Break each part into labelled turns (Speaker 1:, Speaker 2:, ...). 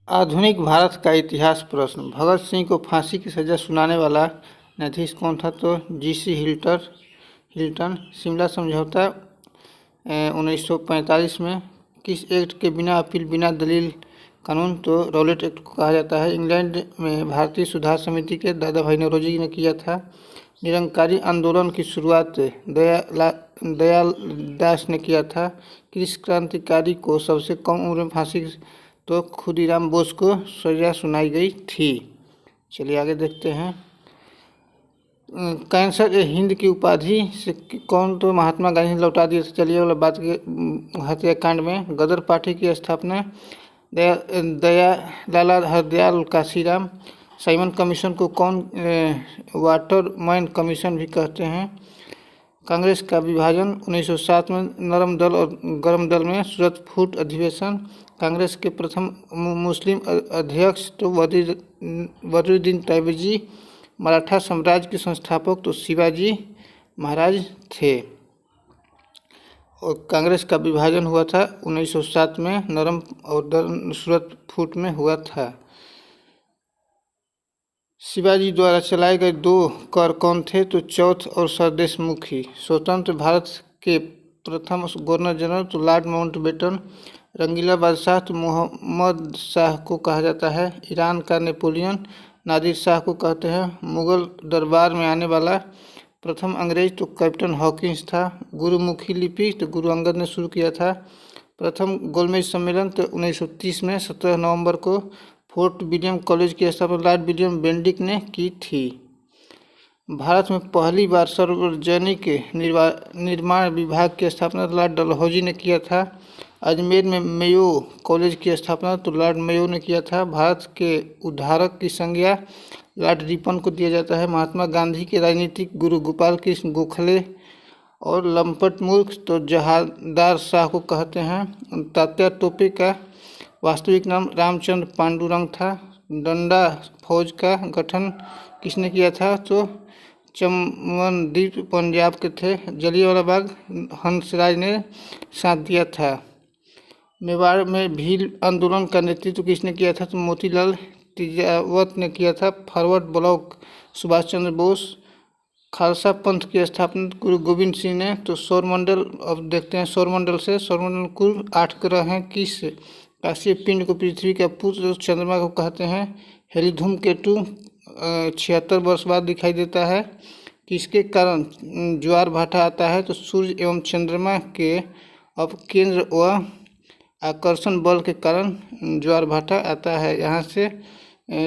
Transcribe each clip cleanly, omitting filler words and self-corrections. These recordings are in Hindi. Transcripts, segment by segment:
Speaker 1: आधुनिक भारत का इतिहास प्रश्न। भगत सिंह को फांसी की सजा सुनाने वाला न्यायाधीश कौन था? तो जीसी हिल्टन। शिमला समझौता 1945 में। किस एक्ट के बिना अपील बिना दलील कानून? तो रॉलेट एक्ट को कहा जाता है। इंग्लैंड में भारतीय सुधार समिति के दादा भाई नौरोजी ने किया था। निरंकारी आंदोलन की शुरुआत दयाल दास ने किया था। किस क्रांतिकारी को सबसे कम उम्र में फांसी? तो खुदीराम बोस को सजा सुनाई गई थी। चलिए आगे देखते हैं। कैंसर ए हिंद की उपाधि से कौन? तो महात्मा गांधी ने लौटा दिया। चलिए वाला बात के हत्याकांड में गदर पार्टी की स्थापना लाला हरदयाल काशीराम। साइमन कमीशन को कौन वाटरमैन कमीशन भी कहते हैं। कांग्रेस का विभाजन 1907 में। नरम दल और गरम दल में सूरत फूट अधिवेशन। कांग्रेस के प्रथम मुस्लिम अध्यक्ष तो बदरुद्दीन तैयबजी। मराठा साम्राज्य के संस्थापक तो शिवाजी महाराज थे। और कांग्रेस का विभाजन हुआ था 1907 में। नरम और दल सूरत फूट में हुआ था। शिवाजी द्वारा चलाए गए 2 कर कौन थे? तो चौथ और स्वदेशमुखी। स्वतंत्र भारत के प्रथम गवर्नर जनरल तो लॉर्ड माउंटबेटन। रंगीला बादशाह तो मोहम्मद शाह को कहा जाता है। ईरान का नेपोलियन नादिर शाह को कहते हैं। मुगल दरबार में आने वाला प्रथम अंग्रेज तो कैप्टन हॉकिंस था। गुरुमुखी लिपि तो गुरु अंगद ने शुरू किया था। प्रथम गोलमेज सम्मेलन तो 1930 में 17 नवंबर को फोर्ट विलियम कॉलेज की स्थापना लॉर्ड विलियम बेंडिक ने की थी। भारत में पहली बार सार्वजनिक निर्माण विभाग की स्थापना लॉर्ड डलहौजी ने किया था। अजमेर में मेयो कॉलेज की स्थापना तो लॉर्ड मेयो ने किया था। भारत के उद्धारक की संज्ञा लॉर्ड रिपन को दिया जाता है। महात्मा गांधी के राजनीतिक गुरु गोपाल कृष्ण गोखले और लंपट मूर्ख तो जहादार शाह को कहते हैं। तात्या टोपे का वास्तविक नाम रामचंद्र पांडुरंग था। डंडा फौज का गठन किसने किया था? तो चमनदीप पंजाब के थे। जलियांवाला बाग हंसराज ने साथ दिया था। मेवाड़ में भील आंदोलन का नेतृत्व किसने किया था? तो मोतीलाल तिजावत ने किया था। Forward block Subhash Chandra Bose. खालसा पंथ की स्थापना गुरु गोविंद सिंह ने। तो सौरमंडल अब देखते हैं। सौरमंडल से सौरमंडल कुल 8 ग्रह हैं। किस काशीय पिंड को पृथ्वी का पुत्र चंद्रमा को कहते हैं? हेली धूमकेतु 76 वर्ष बाद दिखाई देता है। किसके कारण ज्वार भाटा आता है? तो सूर्य एवं चंद्रमा के अपकेंद्र व आकर्षण बल के कारण ज्वार भाटा आता है। यहाँ से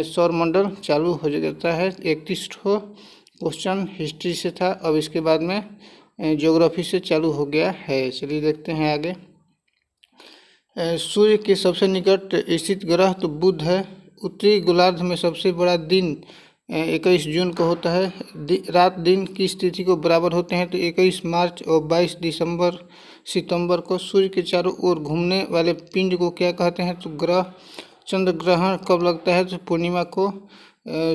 Speaker 1: सौरमंडल चालू हो जाता है। 31 क्वेश्चन हिस्ट्री से था। अब इसके बाद में ज्योग्राफी से चालू हो गया है। चलिए देखते हैं आगे। सूर्य के सबसे निकट स्थित ग्रह तो बुध है। उत्तरी गोलार्ध में सबसे बड़ा दिन 21 जून को होता है। रात दिन की स्थिति को बराबर होते हैं तो 21 मार्च और 22 सितंबर को। सूर्य के चारों ओर घूमने वाले पिंड को क्या कहते हैं? तो ग्रह। चंद्र ग्रहण कब लगता है? तो पूर्णिमा को।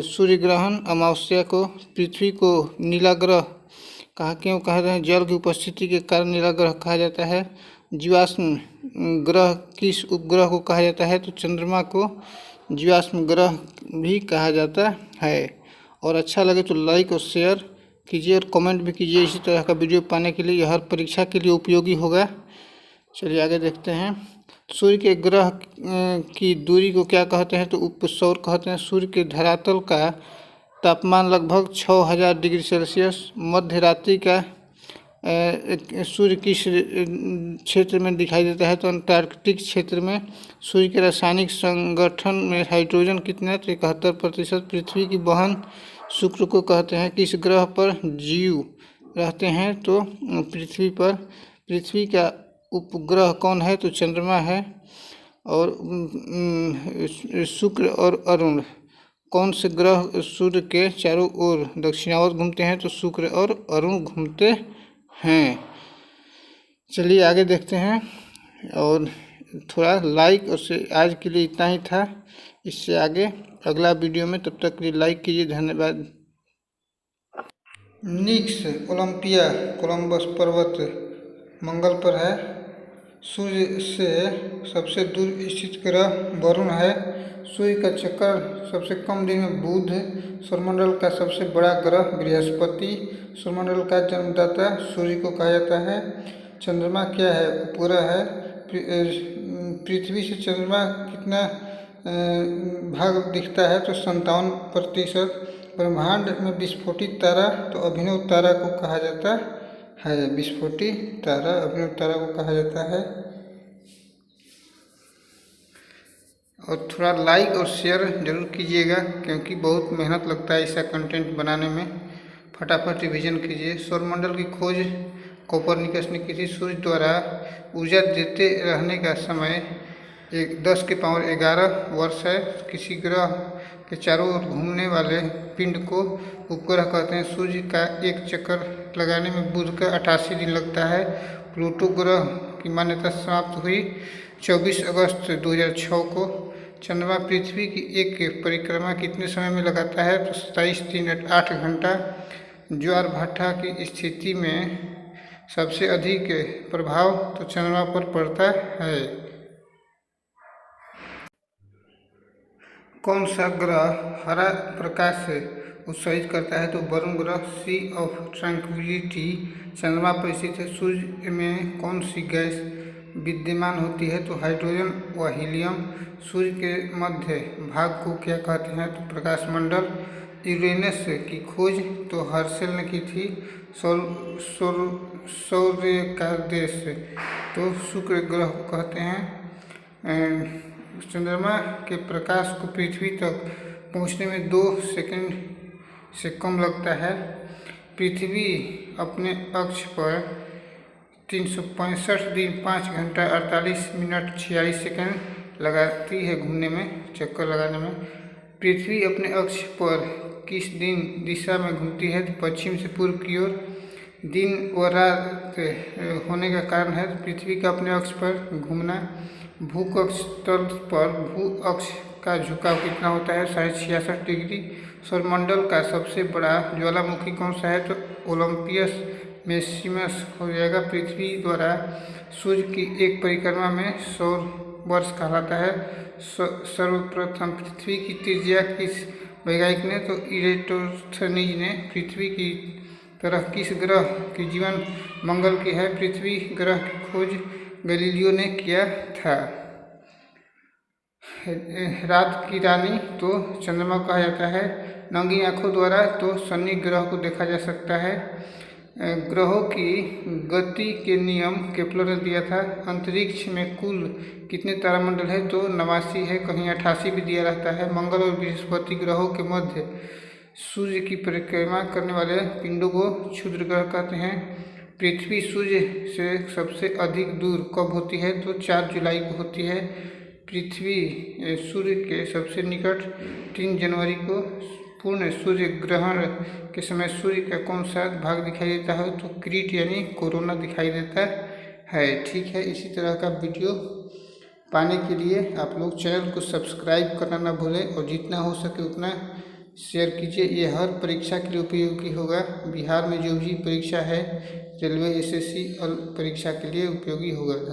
Speaker 1: सूर्य ग्रहण अमावस्या को। पृथ्वी को नीला ग्रह क्यों कहते हैं? जल की उपस्थिति के कारण नीला ग्रह कहा जाता है। जीवाश्म ग्रह किस उपग्रह को कहा जाता है? तो चंद्रमा को जीवाश्म ग्रह भी कहा जाता है। और अच्छा लगे तो लाइक और शेयर कीजिए और कमेंट भी कीजिए। इसी तरह का वीडियो पाने के लिए यह हर परीक्षा के लिए उपयोगी होगा। चलिए आगे देखते हैं। सूर्य के ग्रह की दूरी को क्या कहते हैं? तो उपसौर कहते हैं। सूर्य के धरातल का तापमान लगभग 6000 डिग्री सेल्सियस। मध्य रात्रि का सूर्य किस क्षेत्र में दिखाई देता है? तो अंटार्कटिक क्षेत्र में। सूर्य के रासायनिक संगठन में हाइड्रोजन कितना? तो 71%। पृथ्वी की बहन शुक्र को कहते हैं। किस ग्रह पर जीव रहते हैं? तो पृथ्वी पर। पृथ्वी का उपग्रह कौन है? तो चंद्रमा है। और शुक्र और अरुण कौन से ग्रह सूर्य के चारों ओर दक्षिणावर्त घूमते हैं? तो शुक्र और अरुण घूमते हैं। चलिए आगे देखते हैं। और थोड़ा लाइक और से आज के लिए इतना ही था। इससे आगे अगला वीडियो में, तब तक के लिए लाइक कीजिए। धन्यवाद। निक्स ओलंपिया कोलंबस पर्वत मंगल पर है। सूर्य से सबसे दूर स्थित ग्रह वरुण है। सूर्य का चक्कर सबसे कम दिन में बुध। सौरमंडल का सबसे बड़ा ग्रह बृहस्पति। सौरमंडल का जन्मदाता सूर्य को कहा जाता है। चंद्रमा क्या है? पूरा है। पृथ्वी से चंद्रमा कितना भाग दिखता है? तो 57%। ब्रह्मांड में विस्फोटित तारा तो अभिनव तारा को कहा जाता है। विस्फोटित तारा अभिनव तारा को कहा जाता है। और थोड़ा लाइक और शेयर जरूर कीजिएगा, क्योंकि बहुत मेहनत लगता है ऐसा कंटेंट बनाने में। फटाफट रिवीजन कीजिए। सौरमंडल की खोज कोपरनिकस ने की थी। सूर्य द्वारा ऊर्जा देते रहने का समय 10⁻11 वर्ष है। किसी ग्रह के चारों ओर घूमने वाले पिंड को उपग्रह कहते हैं। सूर्य का एक चक्कर लगाने में बुध का 88 दिन लगता है। प्लूटो ग्रह की मान्यता समाप्त हुई 24 अगस्त 2006 को। चंद्रमा पृथ्वी की एक परिक्रमा कितने समय में लगाता है? तो 27 दिन 8 घंटा। ज्वार भाटा की स्थिति में सबसे अधिक प्रभाव तो चंद्रमा पर पड़ता है। कौन सा ग्रह हरा प्रकाश से उत्सर्जित करता है? तो वरुण ग्रह। सी ऑफ ट्रैंक्विलिटी चंद्रमा पर स्थित है। सूर्य में कौन सी गैस विद्यमान होती है? तो हाइड्रोजन व हीलियम। सूर्य के मध्य भाग को क्या कहते हैं? तो प्रकाश मंडल। यूरेनस की खोज तो हर्शेल ने की थी। सौर्य का देश तो शुक्र ग्रह को कहते हैं। चंद्रमा के प्रकाश को पृथ्वी तक पहुंचने में 2 सेकंड से कम लगता है। पृथ्वी अपने अक्ष पर 365 दिन 5 घंटा 48 मिनट 46 सेकंड लगाती है घूमने में, चक्कर लगाने में। पृथ्वी अपने अक्ष पर किस दिशा में घूमती है? तो पश्चिम से पूर्व की ओर। दिन व रात होने का कारण है पृथ्वी का अपने अक्ष पर घूमना। भूकक्ष तल पर भू अक्ष का झुकाव कितना होता है? 66.5 डिग्री। सौरमंडल का सबसे बड़ा ज्वालामुखी कौन सा है? तो ओलंपियस मैक्सिमस हो जाएगा। पृथ्वी द्वारा सूर्य की एक परिक्रमा में सौर वर्ष कहलाता है। सर्वप्रथम पृथ्वी की त्रिज्या किस वैज्ञानिक ने? तो इरेटोस्थनीज ने। पृथ्वी की तरह किस ग्रह की जीवन मंगल की है? पृथ्वी ग्रह की खोज गैलीलियो ने किया था। रात की रानी तो चंद्रमा कहा जाता है। नंगी आंखों द्वारा तो शनि ग्रह को देखा जा सकता है। ग्रहों की गति के नियम केपलर ने दिया था। अंतरिक्ष में कुल कितने तारामंडल है? तो 89 है, कहीं 88 भी दिया रहता है। मंगल और बृहस्पति ग्रहों के मध्य सूर्य की परिक्रमा करने वाले पिंडों को क्षुद्र ग्रह कहते हैं। पृथ्वी सूर्य से सबसे अधिक दूर कब होती है? तो 4 जुलाई को होती है। पृथ्वी सूर्य के सबसे निकट 3 जनवरी को। पूर्ण सूर्य ग्रहण के समय सूर्य का कौन सा भाग दिखाई देता है? तो क्रीट यानी कोरोना दिखाई देता है। ठीक है, इसी तरह का वीडियो पाने के लिए आप लोग चैनल को सब्सक्राइब करना ना भूलें और जितना हो सके उतना शेयर कीजिए। ये हर परीक्षा के लिए उपयोगी होगा। बिहार में जो भी परीक्षा है रेलवे, एसएससी और परीक्षा के लिए उपयोगी होगा।